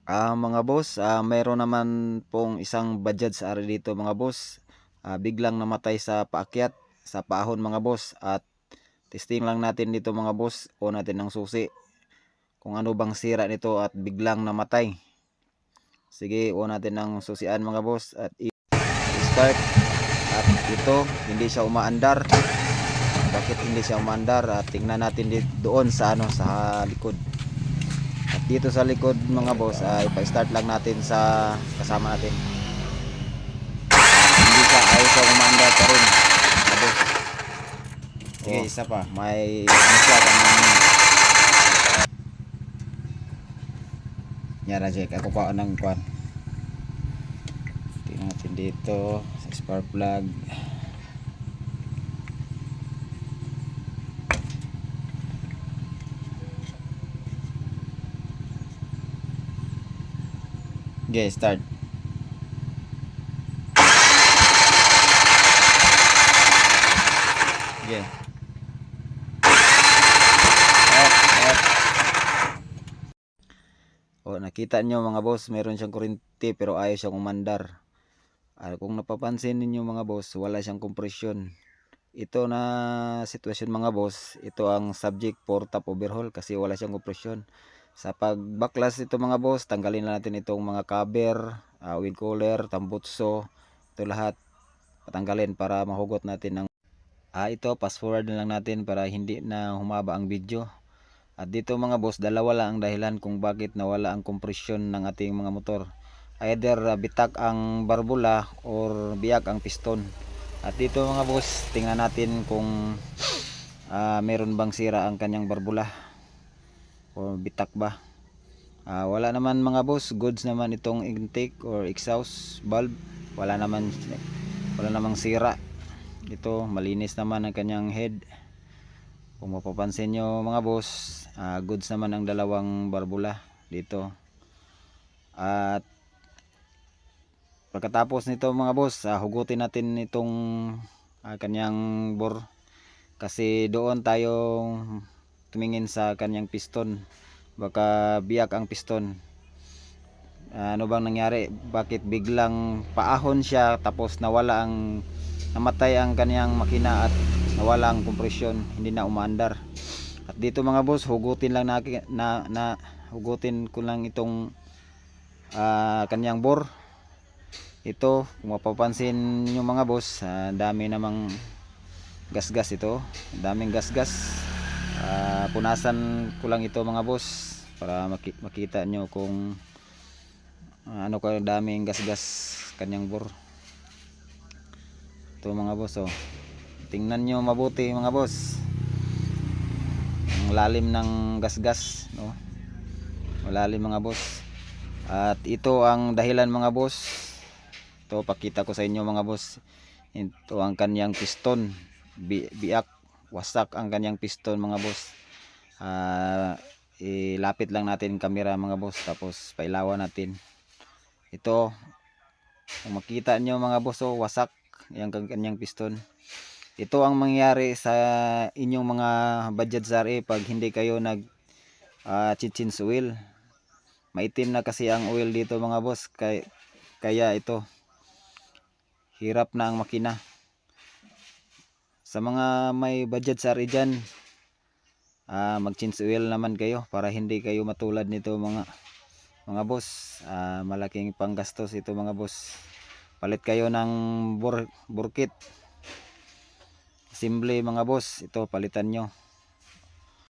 Mga boss, mayroon naman pong isang Bajaj sa dito mga boss. Biglang namatay sa paakyat, sa paahon mga boss. At testing lang natin dito mga boss. O natin ng susi. Kung ano bang sira nito at biglang namatay. Sige, o natin ng susian mga boss. At i-start. At ito, hindi siya umaandar. Bakit hindi siya umaandar? Tingnan natin doon sa sa likod. At dito sa likod mga boss, ipa-start lang natin sa kasama natin. Hindi siya, ayaw siya umandar pa rin mga boss. Sige, isa pa. May ano siya kanang Nyara, Jake. Ako pa ng kwan. Tingnan natin dito sa spark plug. Okay, start. Okay. nakita nyo mga boss, meron siyang kuryente pero ayaw siyang umandar. Kung napapansin niyo mga boss, wala siyang kompresyon. Ito na sitwasyon mga boss, ito ang subject for top overhaul kasi wala siyang kompresyon. Sa pagbaklas ito mga boss, tanggalin na natin itong mga cover, wind cooler, tambutso, ito lahat patanggalin para mahugot natin ng ito fast forward na lang natin para hindi na humaba ang video. At dito mga boss, dalawa lang ang dahilan kung bakit nawala ang kompresyon ng ating mga motor. Either bitak ang barbula or biyak ang piston. At dito mga boss, tingnan natin kung meron bang sira ang kanyang barbula o bitak ba. Wala naman mga boss, goods naman itong intake or exhaust valve. Wala namang sira. Ito malinis naman ang kanyang head. Kung mapapansin nyo mga boss, goods naman ang dalawang barbula dito. At pagkatapos nito mga boss, hugutin natin itong kanyang bore. Kasi doon tayo tumingin sa kanyang piston. Baka biyak ang piston. Ano bang nangyari? Bakit biglang paahon siya tapos namatay ang kanyang makina at nawala ang kompresyon, hindi na umaandar. At dito mga boss, hugutin lang hugutin ko lang itong kanyang bore. Ito, kung mapapansin nyo mga boss, dami namang gasgas ito, daming gasgas. Punasan ko lang ito mga boss para makita nyo kung ano ka daming gasgas kanyang bore. Ito mga boss, tingnan nyo mabuti mga boss, ang lalim ng gasgas, no? Malalim mga boss. At ito ang dahilan mga boss. Ito pakita ko sa inyo mga boss. Ito ang kanyang piston, biak, wasak ang kanyang piston mga boss. Ilapit lang natin camera mga boss, tapos pailawan natin. Ito, kung makita nyo mga boss, wasak yung kanyang piston. Ito ang mangyayari sa inyong mga Bajaj RA pag hindi kayo nag change oil. Maitim na kasi ang oil dito mga boss, kaya ito hirap na ang makina. Sa mga may Bajaj RA dyan, mag change oil naman kayo para hindi kayo matulad nito mga boss. Malaking panggastos ito mga boss. Palit kayo ng burkit simple mga boss, ito palitan nyo.